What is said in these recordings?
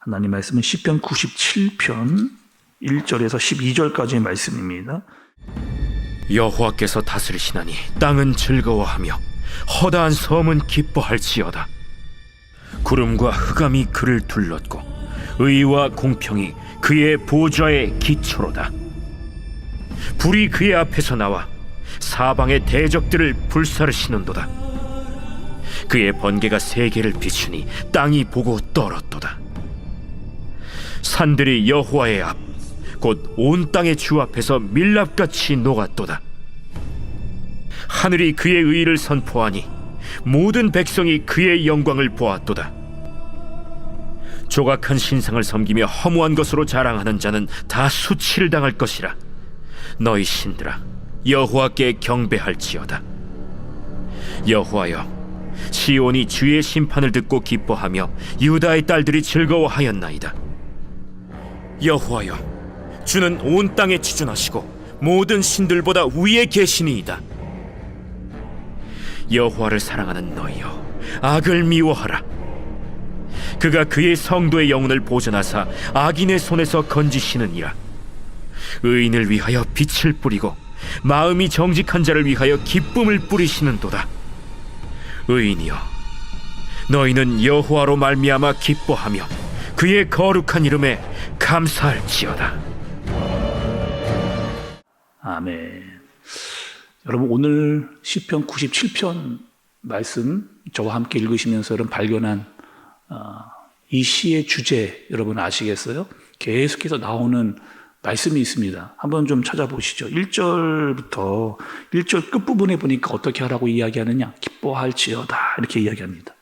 하나님 말씀은 시편 97편 1절에서 12절까지의 말씀입니다. 여호와께서 다스리시나니 땅은 즐거워하며 허다한 섬은 기뻐할지어다. 구름과 흑암이 그를 둘렀고 의와 공평이 그의 보좌의 기초로다. 불이 그의 앞에서 나와 사방의 대적들을 불사르시는도다. 그의 번개가 세계를 비추니 땅이 보고 떨었도다. 산들이 여호와의 앞 곧 온 땅의 주 앞에서 밀랍같이 녹았도다. 하늘이 그의 의를 선포하니 모든 백성이 그의 영광을 보았도다. 조각한 신상을 섬기며 허무한 것으로 자랑하는 자는 다 수치를 당할 것이라. 너희 신들아, 여호와께 경배할지어다. 여호와여, 시온이 주의 심판을 듣고 기뻐하며 유다의 딸들이 즐거워하였나이다. 여호와여, 주는 온 땅에 지존하시고 모든 신들보다 위에 계시니이다. 여호와를 사랑하는 너희여, 악을 미워하라. 그가 그의 성도의 영혼을 보존하사 악인의 손에서 건지시느니라. 의인을 위하여 빛을 뿌리고 마음이 정직한 자를 위하여 기쁨을 뿌리시는도다. 의인이여, 너희는 여호와로 말미암아 기뻐하며 그의 거룩한 이름에 감사할지어다. 아멘. 여러분, 오늘 시편 97편 말씀 저와 함께 읽으시면서 여러분 발견한 이 시의 주제 여러분 아시겠어요? 계속해서 나오는 말씀이 있습니다. 한번 좀 찾아보시죠. 1절부터 1절 끝부분에 보니까 어떻게 하라고 이야기하느냐? 기뻐할지어다 이렇게 이야기합니다.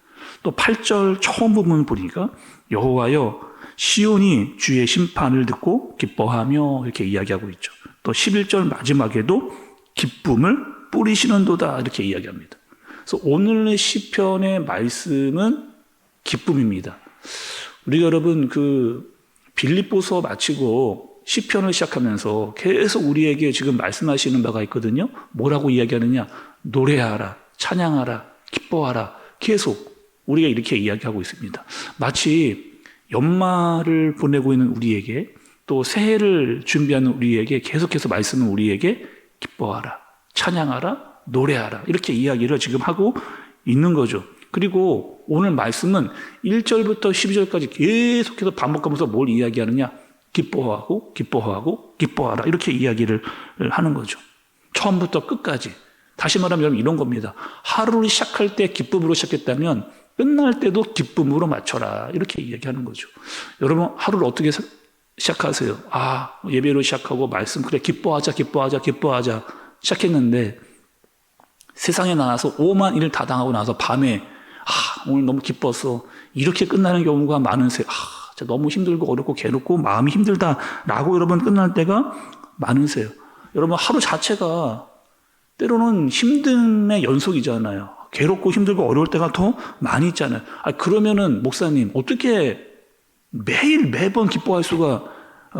또 8절 처음 부분 보니까 여호와여, 시온이 주의 심판을 듣고 기뻐하며 이렇게 이야기하고 있죠. 또 11절 마지막에도 기쁨을 뿌리시는도다 이렇게 이야기합니다. 그래서 오늘의 시편의 말씀은 기쁨입니다. 우리가 여러분 빌립보서 마치고 시편을 시작하면서 계속 우리에게 지금 말씀하시는 바가 있거든요. 뭐라고 이야기하느냐? 노래하라, 찬양하라, 기뻐하라. 계속 우리가 이렇게 이야기하고 있습니다. 마치 연말을 보내고 있는 우리에게, 또 새해를 준비하는 우리에게 계속해서 말씀은 우리에게 기뻐하라, 찬양하라, 노래하라 이렇게 이야기를 지금 하고 있는 거죠. 그리고 오늘 말씀은 1절부터 12절까지 계속해서 반복하면서 뭘 이야기하느냐? 기뻐하고 기뻐하고 기뻐하라 이렇게 이야기를 하는 거죠. 처음부터 끝까지. 다시 말하면 여러분 이런 겁니다. 하루를 시작할 때 기쁨으로 시작했다면 끝날 때도 기쁨으로 맞춰라 이렇게 이야기하는 거죠. 여러분 하루를 어떻게 시작하세요? 예배로 시작하고 말씀, 그래 기뻐하자 기뻐하자 기뻐하자 시작했는데 세상에 나와서 오만 일을 다 당하고 나서 밤에 오늘 너무 기뻤어 이렇게 끝나는 경우가 많으세요. 진짜 너무 힘들고 어렵고 괴롭고 마음이 힘들다라고 여러분 끝날 때가 많으세요. 여러분 하루 자체가 때로는 힘듦의 연속이잖아요. 괴롭고 힘들고 어려울 때가 더 많이 있잖아요. 그러면은 목사님 어떻게 매번 기뻐할 수가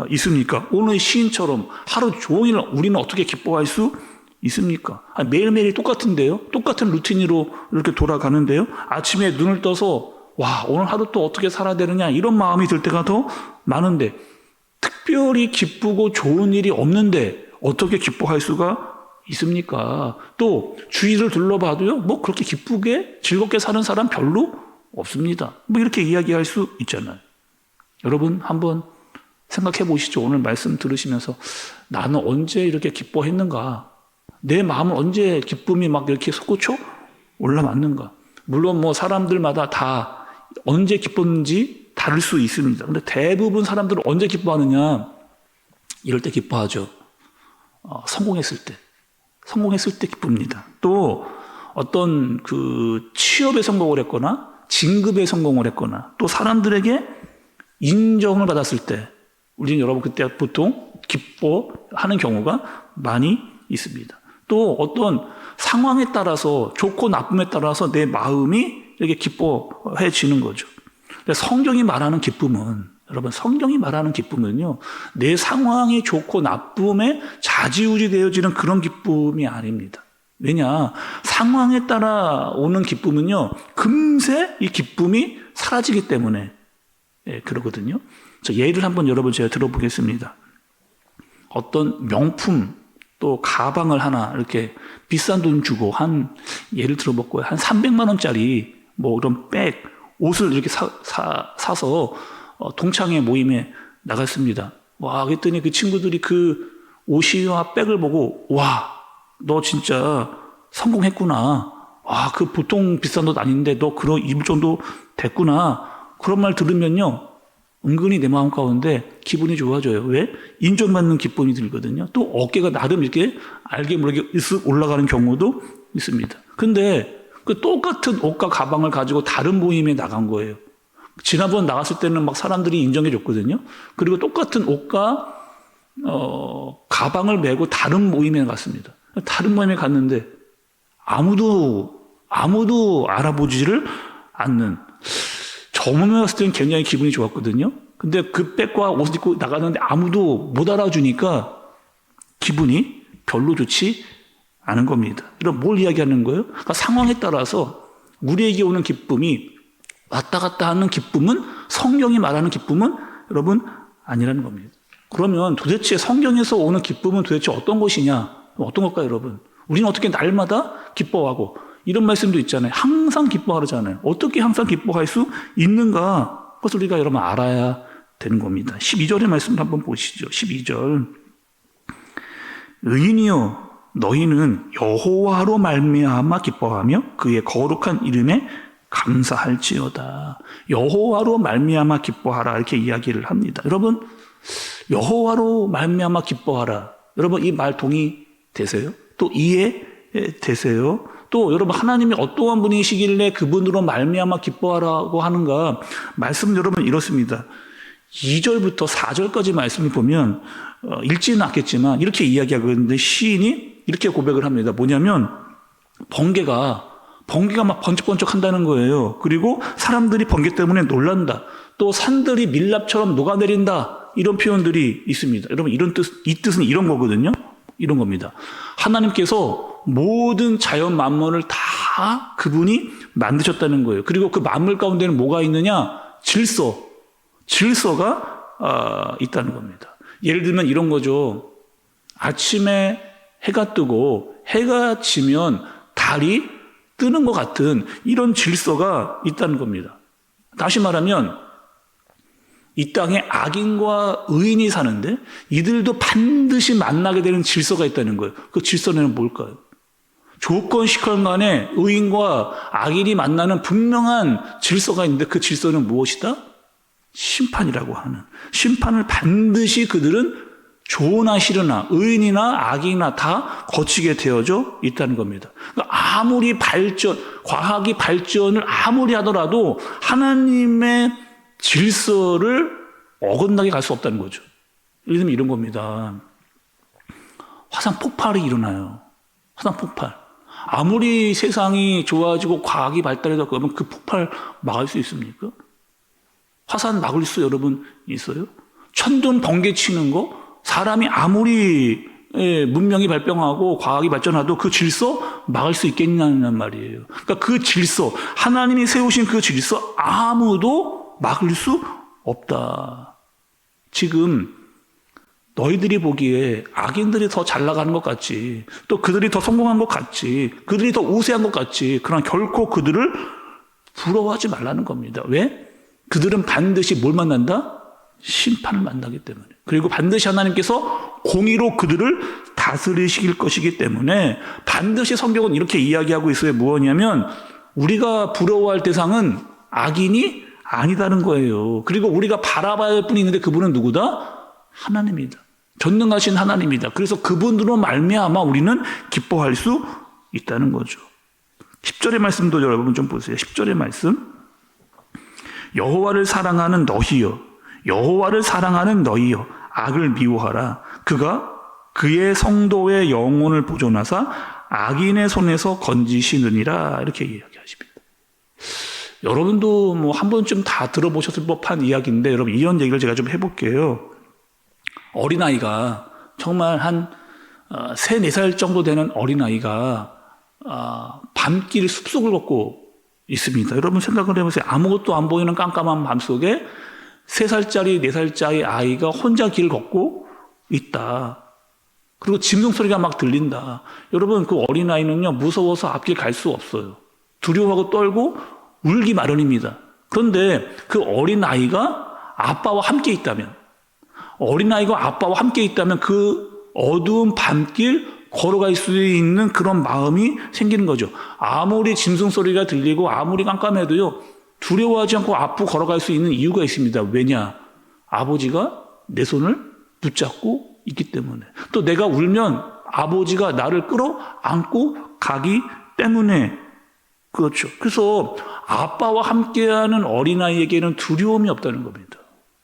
있습니까? 오늘 시인처럼 하루 종일 우리는 어떻게 기뻐할 수 있습니까? 매일매일 똑같은데요? 똑같은 루틴으로 이렇게 돌아가는데요? 아침에 눈을 떠서 오늘 하루 또 어떻게 살아야 되느냐 이런 마음이 들 때가 더 많은데 특별히 기쁘고 좋은 일이 없는데 어떻게 기뻐할 수가 있습니까? 또 주위를 둘러봐도요, 그렇게 기쁘게 즐겁게 사는 사람 별로 없습니다. 이렇게 이야기할 수 있잖아요. 여러분 한번 생각해 보시죠. 오늘 말씀 들으시면서 나는 언제 이렇게 기뻐했는가? 내 마음은 언제 기쁨이 막 이렇게 솟구쳐 올라왔는가? 물론 사람들마다 다 언제 기뻤는지 다를 수 있습니다. 근데 대부분 사람들은 언제 기뻐하느냐? 이럴 때 기뻐하죠. 성공했을 때 기쁩니다. 또 어떤 취업에 성공을 했거나 진급에 성공을 했거나 또 사람들에게 인정을 받았을 때 우리는 여러분 그때 보통 기뻐하는 경우가 많이 있습니다. 또 어떤 상황에 따라서 좋고 나쁨에 따라서 내 마음이 이렇게 기뻐해지는 거죠. 성경이 말하는 기쁨은 여러분 성경이 말하는 기쁨은요 내 상황이 좋고 나쁨에 좌지우지 되어지는 그런 기쁨이 아닙니다. 왜냐? 상황에 따라 오는 기쁨은요 금세 이 기쁨이 사라지기 때문에 그러거든요. 예를 한번 여러분 제가 들어보겠습니다. 어떤 명품 또 가방을 하나 이렇게 비싼 돈 주고 예를 들어볼까요? 한 300만 원짜리 뭐 그런 백, 옷을 이렇게 사서 동창회 모임에 나갔습니다. 와, 그랬더니 그 친구들이 그 옷이와 백을 보고 와, 너 진짜 성공했구나. 와, 그 보통 비싼 옷 아닌데 너 그런 입을 정도 됐구나. 그런 말 들으면요, 은근히 내 마음 가운데 기분이 좋아져요. 왜? 인정받는 기쁨이 들거든요. 또 어깨가 나름 이렇게 알게 모르게 쓱 올라가는 경우도 있습니다. 근데 그 똑같은 옷과 가방을 가지고 다른 모임에 나간 거예요. 지난번 나갔을 때는 막 사람들이 인정해 줬거든요. 그리고 똑같은 옷과 가방을 메고 다른 모임에 갔습니다. 다른 모임에 갔는데 아무도 알아보지를 않는, 저 몸에 갔을 때는 굉장히 기분이 좋았거든요. 근데 그 백과 옷을 입고 나가는데 아무도 못 알아주니까 기분이 별로 좋지 않은 겁니다. 그럼 뭘 이야기하는 거예요? 그러니까 상황에 따라서 우리에게 오는 기쁨이 왔다 갔다 하는 기쁨은, 성경이 말하는 기쁨은 여러분 아니라는 겁니다. 그러면 도대체 성경에서 오는 기쁨은 도대체 어떤 것이냐? 어떤 걸까요, 여러분? 우리는 어떻게 날마다 기뻐하고, 이런 말씀도 있잖아요. 항상 기뻐하잖아요. 어떻게 항상 기뻐할 수 있는가? 그것을 우리가 여러분 알아야 되는 겁니다. 12절의 말씀을 한번 보시죠. 12절. 의인이여, 너희는 여호와로 말미암아 기뻐하며 그의 거룩한 이름에 감사할지어다. 여호와로 말미암아 기뻐하라, 이렇게 이야기를 합니다. 여러분, 여호와로 말미암아 기뻐하라. 여러분, 이 말 동의되세요? 또 이해되세요? 또 여러분, 하나님이 어떠한 분이시길래 그분으로 말미암아 기뻐하라고 하는가? 말씀은 여러분 이렇습니다. 2절부터 4절까지 말씀을 보면 읽지는 않겠지만 이렇게 이야기하고 있는데, 시인이 이렇게 고백을 합니다. 뭐냐면 번개가 막 번쩍번쩍 한다는 거예요. 그리고 사람들이 번개 때문에 놀란다. 또 산들이 밀랍처럼 녹아내린다. 이런 표현들이 있습니다. 여러분, 이 뜻은 이런 거거든요. 이런 겁니다. 하나님께서 모든 자연 만물을 다 그분이 만드셨다는 거예요. 그리고 그 만물 가운데는 뭐가 있느냐? 질서가 있다는 겁니다. 예를 들면 이런 거죠. 아침에 해가 뜨고 해가 지면 달이 뜨는 것 같은 이런 질서가 있다는 겁니다. 다시 말하면 이 땅에 악인과 의인이 사는데 이들도 반드시 만나게 되는 질서가 있다는 거예요. 그 질서는 뭘까요? 조건시kan 간에 의인과 악인이 만나는 분명한 질서가 있는데, 그 질서는 무엇이다? 심판이라고 하는, 심판을 반드시 그들은 좋으나 싫으나 의인이나 악인이나 다 거치게 되어져 있다는 겁니다. 그러니까 아무리 과학이 발전을 아무리 하더라도 하나님의 질서를 어긋나게 갈 수 없다는 거죠. 예를 들면 이런 겁니다. 화산 폭발이 일어나요. 화산 폭발. 아무리 세상이 좋아지고 과학이 발달해서 그러면 그 폭발 막을 수 있습니까? 화산 막을 수 여러분 있어요? 천둥 번개 치는 거, 사람이 아무리 문명이 발병하고 과학이 발전하도 그 질서 막을 수 있겠냐는 말이에요. 그러니까 그 질서, 하나님이 세우신 그 질서 아무도 막을 수 없다. 지금 너희들이 보기에 악인들이 더 잘 나가는 것 같지, 또 그들이 더 성공한 것 같지, 그들이 더 우세한 것 같지, 그러나 결코 그들을 부러워하지 말라는 겁니다. 왜? 그들은 반드시 뭘 만난다? 심판을 만나기 때문에. 그리고 반드시 하나님께서 공의로 그들을 다스리실 것이기 때문에 반드시 성경은 이렇게 이야기하고 있어요. 무엇이냐면 우리가 부러워할 대상은 악인이 아니다는 거예요. 그리고 우리가 바라봐야 할 분이 있는데 그분은 누구다? 하나님이다. 전능하신 하나님이다. 그래서 그분으로 말미암아 우리는 기뻐할 수 있다는 거죠. 10절의 말씀도 여러분 좀 보세요. 10절의 말씀. 여호와를 사랑하는 너희여, 여호와를 사랑하는 너희여, 악을 미워하라. 그가 그의 성도의 영혼을 보존하사 악인의 손에서 건지시느니라. 이렇게 이야기하십니다. 여러분도 뭐 한 번쯤 다 들어보셨을 법한 이야기인데, 여러분 이런 얘기를 제가 좀 해볼게요. 어린아이가, 정말 한 3, 4살 정도 되는 어린아이가 밤길 숲속을 걷고 있습니다. 여러분 생각을 해보세요. 아무것도 안 보이는 깜깜한 밤속에 3살짜리, 4살짜리 아이가 혼자 길 걷고 있다. 그리고 짐승 소리가 막 들린다. 여러분, 그 어린아이는요, 무서워서 앞길 갈 수 없어요. 두려워하고 떨고 울기 마련입니다. 그런데 그 어린아이가 아빠와 함께 있다면, 그 어두운 밤길 걸어갈 수 있는 그런 마음이 생기는 거죠. 아무리 짐승 소리가 들리고 아무리 깜깜해도요, 두려워하지 않고 앞으로 걸어갈 수 있는 이유가 있습니다. 왜냐? 아버지가 내 손을 붙잡고 있기 때문에. 또 내가 울면 아버지가 나를 끌어안고 가기 때문에. 그렇죠. 그래서 아빠와 함께하는 어린아이에게는 두려움이 없다는 겁니다.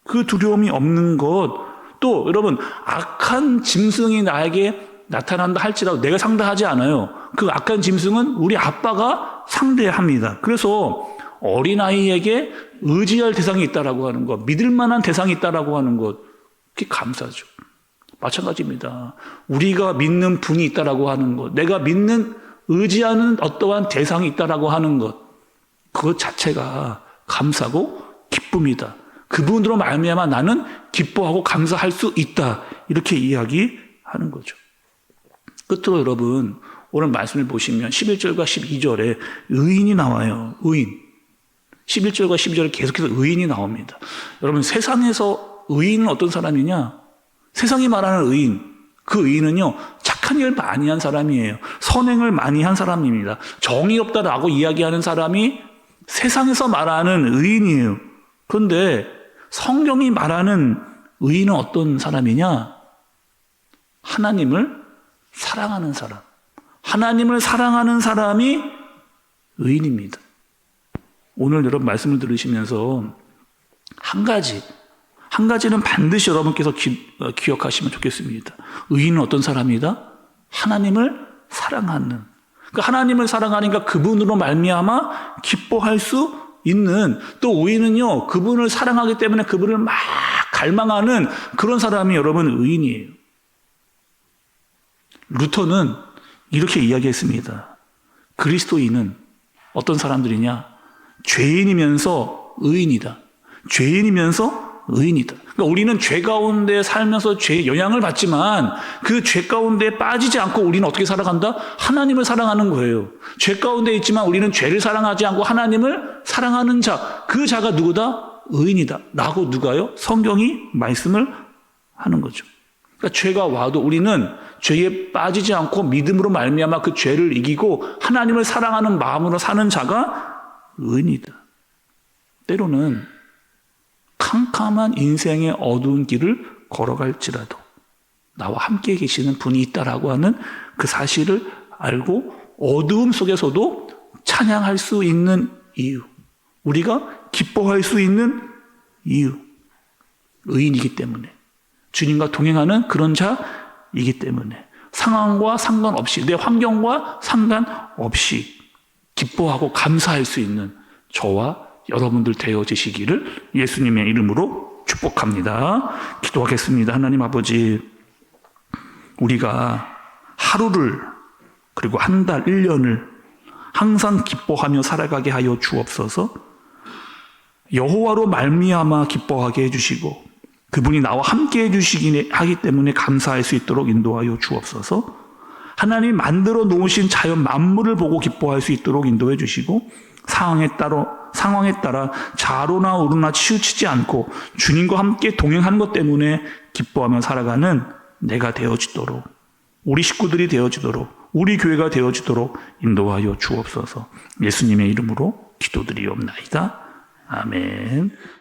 그 두려움이 없는 것, 또 여러분, 악한 짐승이 나에게 나타난다 할지라도 내가 상대하지 않아요. 그 악한 짐승은 우리 아빠가 상대합니다. 그래서 어린아이에게 의지할 대상이 있다라고 하는 것, 믿을 만한 대상이 있다라고 하는 것, 그게 감사죠. 마찬가지입니다. 우리가 믿는 분이 있다라고 하는 것, 내가 믿는, 의지하는 어떠한 대상이 있다라고 하는 것, 그것 자체가 감사고 기쁨이다. 그분으로 말미암아 나는 기뻐하고 감사할 수 있다. 이렇게 이야기하는 거죠. 끝으로 여러분, 오늘 말씀을 보시면 11절과 12절에 의인이 나와요. 의인. 11절과 12절에 계속해서 의인이 나옵니다. 여러분, 세상에서 의인은 어떤 사람이냐? 세상이 말하는 의인, 그 의인은요, 착한 일 많이 한 사람이에요. 선행을 많이 한 사람입니다. 정이 없다라고 이야기하는 사람이 세상에서 말하는 의인이에요. 그런데 성경이 말하는 의인은 어떤 사람이냐? 하나님을 사랑하는 사람. 하나님을 사랑하는 사람이 의인입니다. 오늘 여러분 말씀을 들으시면서 한 가지는 반드시 여러분께서 기억하시면 좋겠습니다. 의인은 어떤 사람이다? 하나님을 사랑하는. 그러니까 하나님을 사랑하니까 그분으로 말미암아 기뻐할 수 있는, 또 의인은요, 그분을 사랑하기 때문에 그분을 막 갈망하는 그런 사람이 여러분 의인이에요. 루터는 이렇게 이야기했습니다. 그리스도인은 어떤 사람들이냐? 죄인이면서 의인이다. 죄인이면서 의인이다. 그러니까 우리는 죄 가운데 살면서 죄의 영향을 받지만 그 죄 가운데 빠지지 않고 우리는 어떻게 살아간다? 하나님을 사랑하는 거예요. 죄 가운데 있지만 우리는 죄를 사랑하지 않고 하나님을 사랑하는 자, 그 자가 누구다? 의인이다. 라고 누가요? 성경이 말씀을 하는 거죠. 그러니까 죄가 와도 우리는 죄에 빠지지 않고 믿음으로 말미암아 그 죄를 이기고 하나님을 사랑하는 마음으로 사는 자가 의인이다. 때로는 캄캄한 인생의 어두운 길을 걸어갈지라도 나와 함께 계시는 분이 있다라고 하는 그 사실을 알고 어두움 속에서도 찬양할 수 있는 이유, 우리가 기뻐할 수 있는 이유, 의인이기 때문에, 주님과 동행하는 그런 자이기 때문에 상황과 상관없이, 내 환경과 상관없이 기뻐하고 감사할 수 있는 저와 여러분들 되어지시기를 예수님의 이름으로 축복합니다. 기도하겠습니다. 하나님 아버지, 우리가 하루를, 그리고 한 달, 1년을 항상 기뻐하며 살아가게 하여 주옵소서. 여호와로 말미암아 기뻐하게 해주시고 그분이 나와 함께 해주시기 하기 때문에 감사할 수 있도록 인도하여 주옵소서. 하나님 만들어 놓으신 자연 만물을 보고 기뻐할 수 있도록 인도해 주시고 상황에 따라 좌로나 우로나 치우치지 않고 주님과 함께 동행하는 것 때문에 기뻐하며 살아가는 내가 되어지도록, 우리 식구들이 되어지도록, 우리 교회가 되어지도록 인도하여 주옵소서. 예수님의 이름으로 기도드리옵나이다. 아멘.